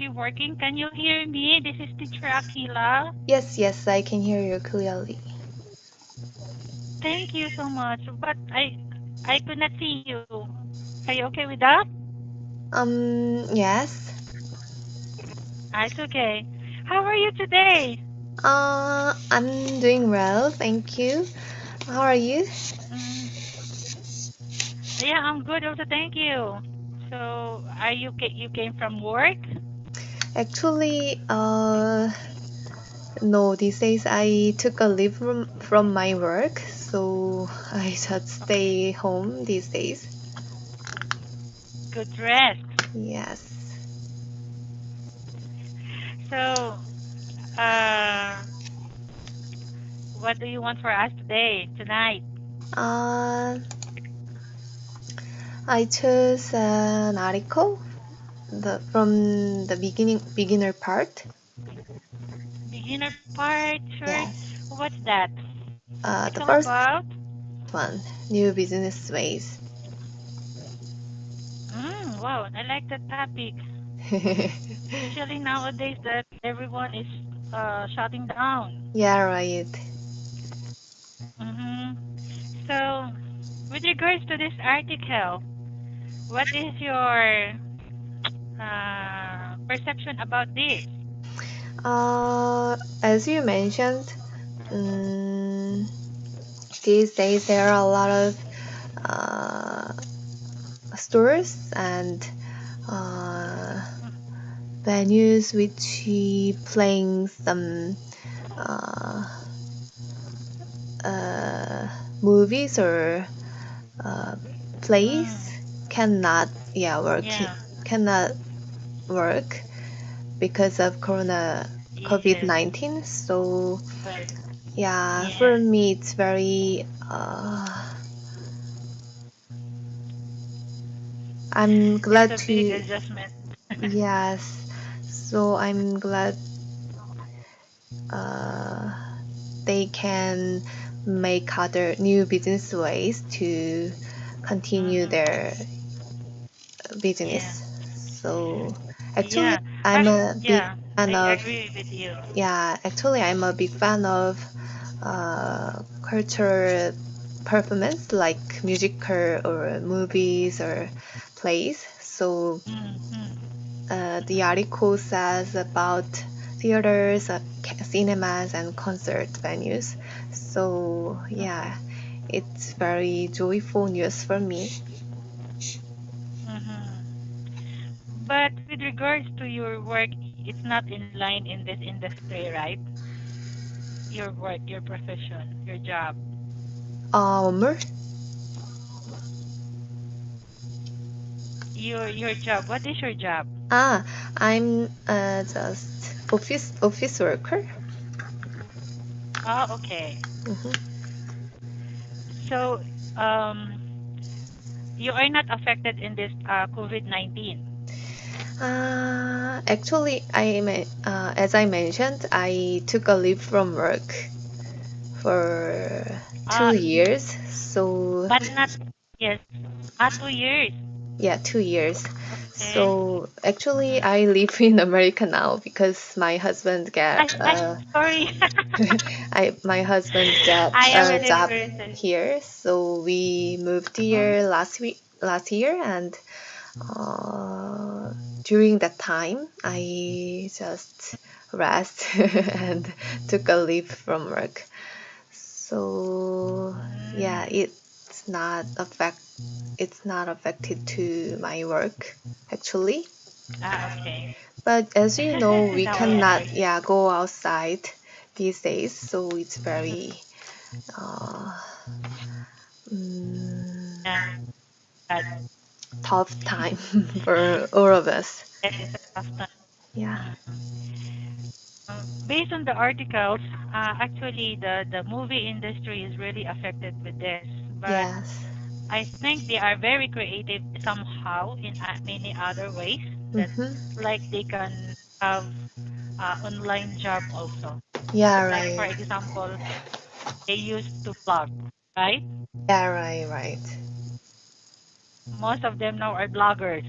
you working. Can you hear me? This is Teacher Akila. Yes, yes, I can hear you clearly. Thank you so much. But I could not see you. Are you okay with that? Yes. It's okay. How are you today? I'm doing well, thank you. How are you? Mm, yeah, I'm good also. Thank you. So, you came from work? Actually, no, these days I took a leave from my work, so I just stay home these days. Good rest. Yes. So, uh, what do you want for us today, tonight? Uh, I chose an article from the beginner part. Beginner part, sure. Yes. What's that? The Article first about? one, new business ways. Wow, I like that topic. Especially nowadays that everyone is shutting down. Yeah, right. Mm-hmm. So, with regards to this article, what is your perception about this? As you mentioned, um, these days there are a lot of uh, stores and uh, venues which playing some uh, uh, movies or uh, plays Mm, cannot yeah yeah, cannot work because of Corona yes, COVID-19. So but yeah, for yes, me it's very I'm it's glad a big to adjustment. yes. So I'm glad uh, they can make other new business ways to continue Mm-hmm. their Yeah, business. So actually, yeah, I'm a big yeah. fan I of agree with you. yeah. Actually, I'm a big fan of cultural performance like musical or movies or plays. So Mm-hmm. the article says about theaters, cinemas, and concert venues. So yeah, Mm-hmm. it's very joyful news for me. Mm-hmm. But with regards to your work, it's not in line in this industry, right? Your work, your profession, your job. Mer? Your job. What is your job? Ah, I'm just office worker. Oh, okay. Mhm. So, um, you are not affected in this COVID-19. Actually, as I mentioned, I took a leave from work for two Ah, years. So but not yes. 2 years. yeah, 2 years. Okay. So actually, Mm-hmm. I live in America now because my husband I, got I sorry. my husband got I am a really job very sorry. here, so we moved here last year, and uh, during that time, I just rest and took a leave from work. So yeah, Mm, it's not affected to my work actually. okay. But as you know, we Now I cannot understand. yeah go outside these days, so it's very uh, Yeah, mm, but tough time for all of us. yes, it's a tough time. Yeah. Mm. Based on the articles, actually the movie industry is really affected with this, but Yes. I think they are very creative somehow in many other ways that Mm-hmm. like they can have online job also. Yeah. Like for Right. example, they used to blog, right? Yeah. Right. Right. Most of them now are bloggers.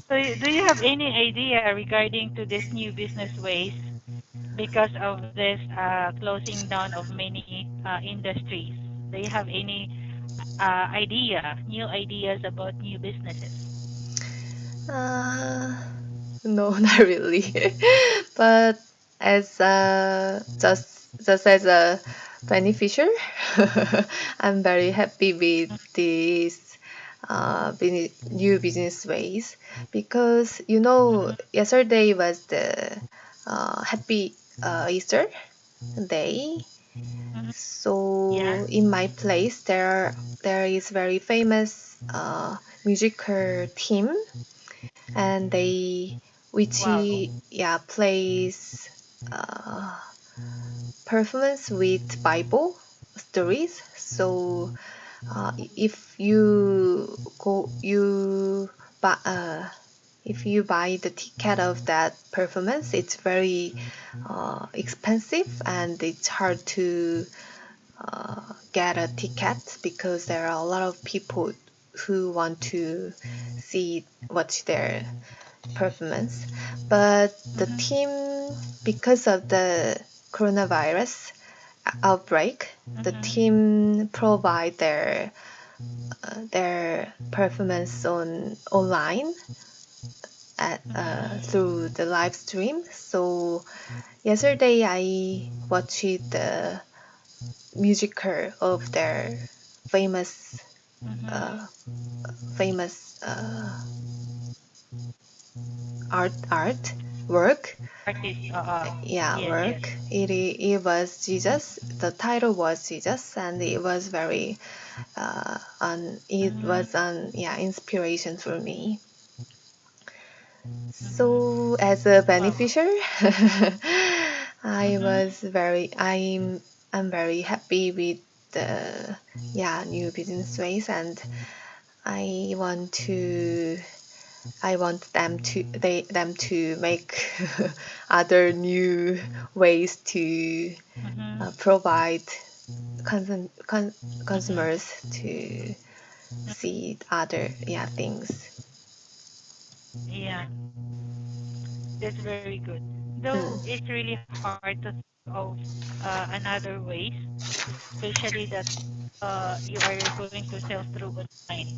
So, do you have any idea regarding to this new business ways because of this closing down of many industries? Do you have any new ideas about new businesses? Uh, no, not really. But as just as a beneficiary, I'm very happy with these new business ways because Mm-hmm. yesterday was the happy Easter day. Mm-hmm. Yeah. So in my place there is very famous musical team, and they which Wow. yeah plays uh, performance with Bible stories. So if you go you buy if you buy the ticket of that performance, it's very expensive and it's hard to get a ticket because there are a lot of people who want to watch their performance. But the Mm-hmm. team, because of the coronavirus outbreak, the Mm-hmm. team provide their performance online Mm-hmm. through the live stream. So yesterday I watched the musical of their famous Mm-hmm. uh, famous art work. Artist. Yeah, Yes, yes. work. It was Jesus. The title was Jesus, and it was very it Mm-hmm. was an yeah inspiration for me. Mm-hmm. So as a Wow. beneficiary, Mm-hmm. I'm very happy with the yeah new business ways, and I want to I want them to make other new ways to Mm-hmm. provide consum- con- Mm-hmm. consumers to see other yeah things. Yeah, that's very good. Though Mm. it's really hard to think of another ways, especially that you are going to sell through online,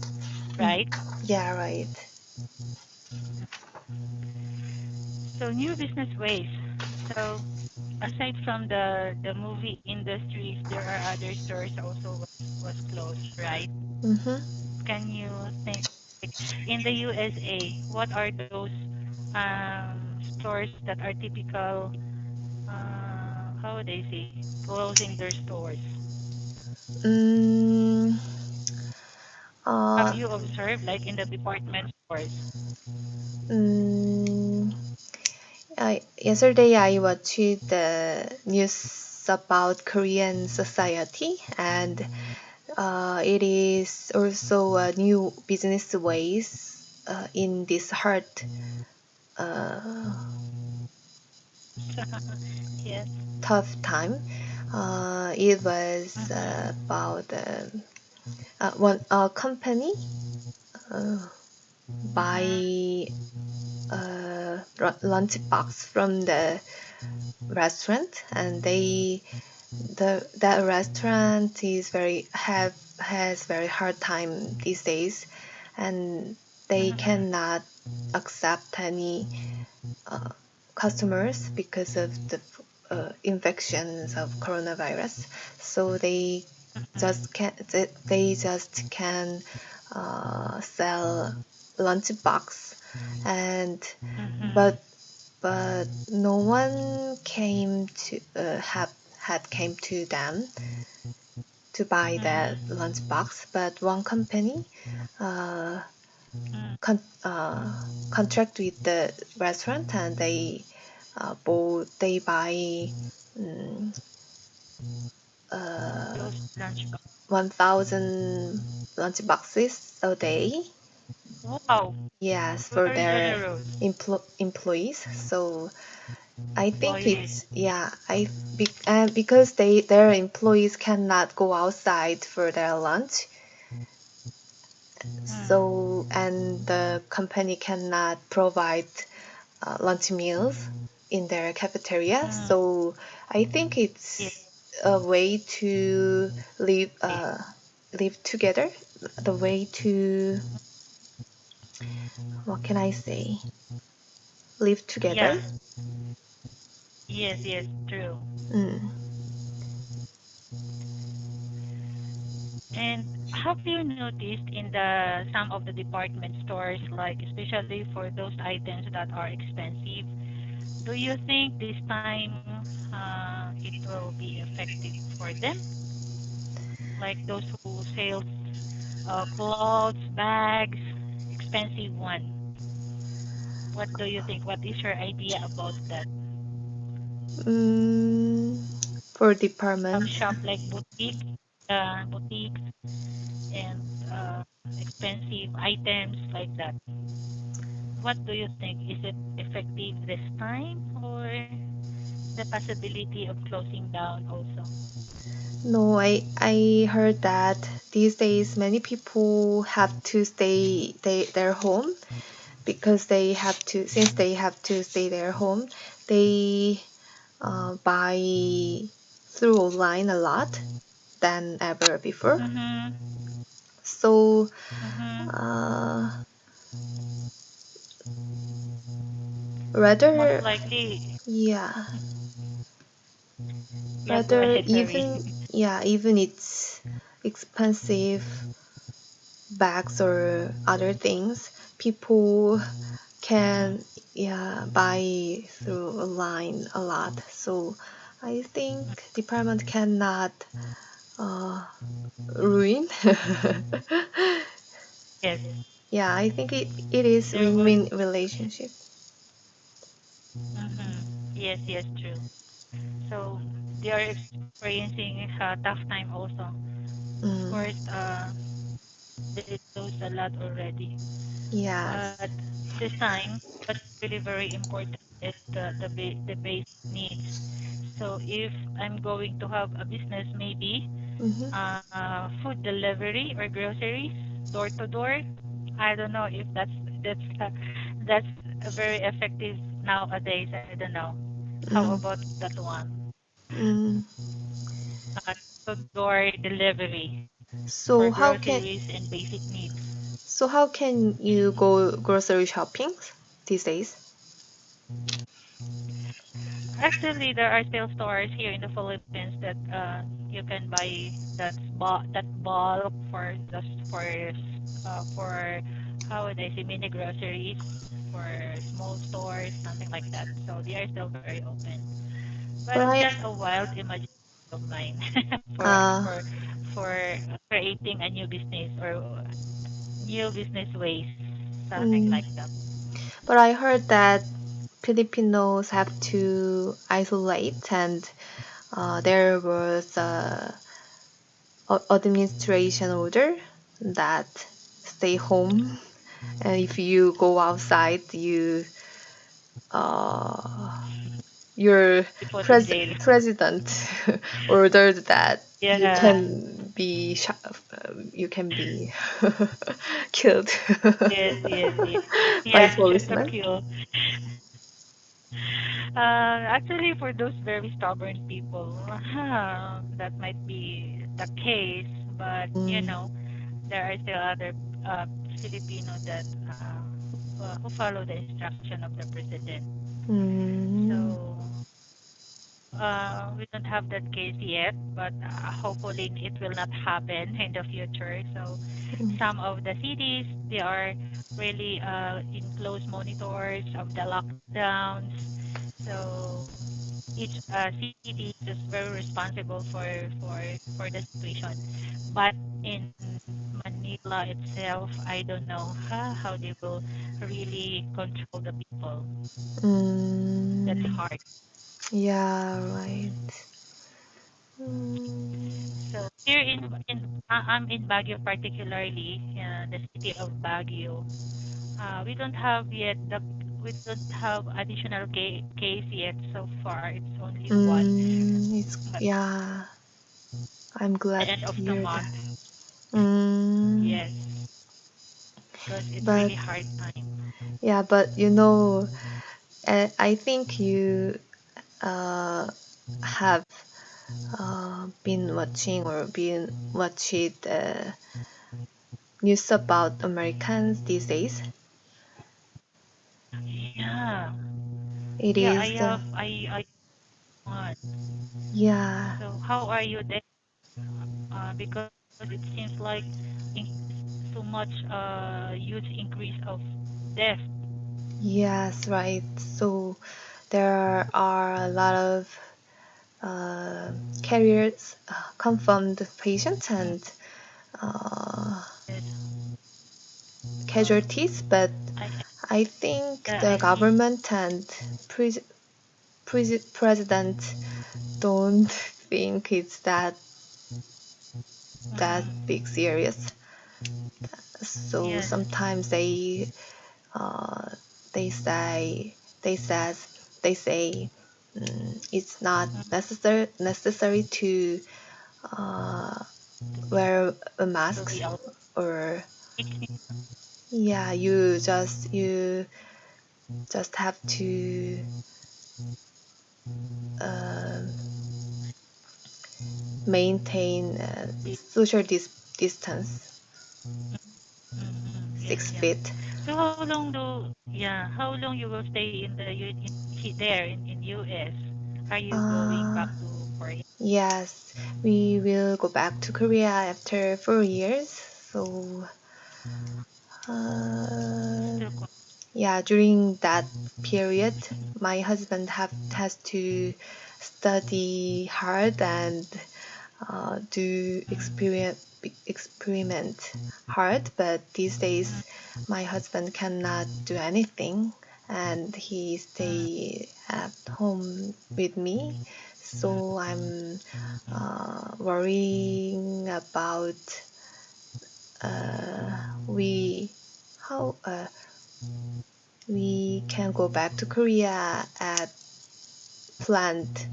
Mm. right? Yeah, right. So new business ways. So aside from the movie industries, there are other stores also was closed, right? Mm-hmm. Can you think like in the USA, what are those stores that are typical? How would I say closing their stores? Mm, Have uh, you observed like in the department stores? mm, Yesterday I watched the news about Korean society, and it is also a new business ways in this hard uh, Yes. tough time. It was Mhm. about one company uh, Mhm. buy lunch box from the restaurant, and that restaurant is very have has very hard time these days, and they Mhm. cannot accept any uh, customers because of the infections of coronavirus. So Mhm. they just can sell lunch box, and Mhm. but no one came to had came to them to buy that Mhm. lunchbox, but one company uh, Mhm. contract with the restaurant, and they buy um, uh, Those lunch box. 1,000 lunchboxes a day. Wow, Yes, for very their generous. employees. So I think Employees. it's yeah. Because their employees cannot go outside for their lunch, So, and the company cannot provide lunch meals in their cafeteria. Mm, So I think yes, it's a way to live together. The way to, what can I say? Live together. yeah, yes, true. Mm. And have you noticed in the some of the department stores, like especially for those items that are expensive, do you think this time it will be effective for them? Like those who sell clothes, bags, expensive one. What do you think? What is your idea about that? Mm, for Have departments, shop like boutiques and expensive items like that. What do you think? Is it effective this time or the possibility of closing down also? no, I heard that these days many people have to stay their home because they have to, since they have to stay their home, they buy through online a lot than ever before. Mm-hmm. So Mm-hmm. uh, Most rather, likely, yeah, yeah, go rather ahead, sorry. even it's expensive bags or other things, people can, yeah, buy through online a lot. So I think department cannot uh, ruin. Yes, Yeah, I think it is there was. win-win relationship. Mm-hmm. Yes, true. So they are experiencing a tough time also. Of Mm, course, they lose a lot already. yes. But this time, what's really very important is the basic needs. So if I'm going to have a business, maybe Mm-hmm. food delivery or groceries, door to door. I don't know if that's very effective nowadays. I don't know. How Mm. about that one? Mm. To door delivery for So how can groceries and basic needs. you go grocery shopping these days? Actually, there are still stores here in the Philippines that you can buy that bulk for just for how would I say mini groceries for small stores, something like that. So they are still very open, but But it's I just a wild imagination of mine for uh for for creating a new business or new business ways, something mm, like that. but I heard that Filipinos have to isolate, and there was a administration order that stay home, and if you go outside, uh, your Be put in jail. president ordered that Yeah. you can be killed Yes. by Yeah, shut up, policemen. kill. Actually, for those very stubborn people, that might be the case. But Mm, there are still other uh, Filipino that who follow the instruction of the president. mm, So we don't have that case yet, but hopefully it will not happen in the future. So mm, some of the cities they are really in close monitors of the lockdowns. So each city is just very responsible for the situation. But in Manila itself, I don't know how they will really control the people. That's mm. hard. Yeah, right. Mm, So here I'm in Baguio particularly, the city of Baguio. We don't have yet the we don't have additional case yet so far. It's only one. it's, But yeah, I'm the glad end to of the hear that. month, Mm, yes. because it's But really hard time. yeah, but you know, I think you have been watching or been watching the news about Americans these days. Yeah, It yeah, I is, have, I want. yeah, So how are you there? Because it seems like in so much huge increase of death. yes, right. So there are a lot of carriers, confirmed patients, Mm, and uh, yes, casualties, but I I think yeah, the I see. government and president don't think it's that Mm, big serious. So yes. sometimes uh, they say they say it's not Mm, necessary to uh, wear a to masks, be out. or It yeah, you just have to uh, maintain means social distance, yeah, six yeah. feet. So how long do yeah, how long you will stay in the there in US? Are you going Uh, back to Korea? yes, we will go back to Korea after 4 years. So uh, Still yeah, during that period, my husband have has to study hard and do experiment hard. But these days, my husband cannot do anything, and he stay at home with me. So I'm worrying about we how we can go back to Korea at planned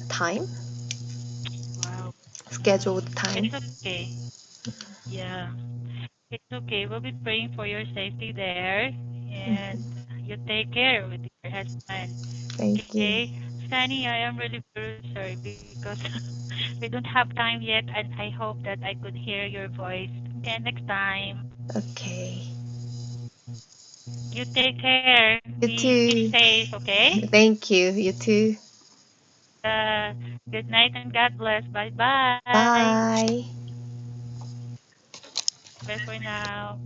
time, wow. scheduled time. It's okay. Yeah. It's okay. We'll be praying for your safety there and Mhm. you take care with your husband. Thank you. Okay. Sunny, I am really very sorry because we don't have time yet and I hope that I could hear your voice again next time. Okay. You take care. You Be too. safe, okay? Thank you. You too. Uh, good night and God bless. Bye bye. Bye. Bye for now.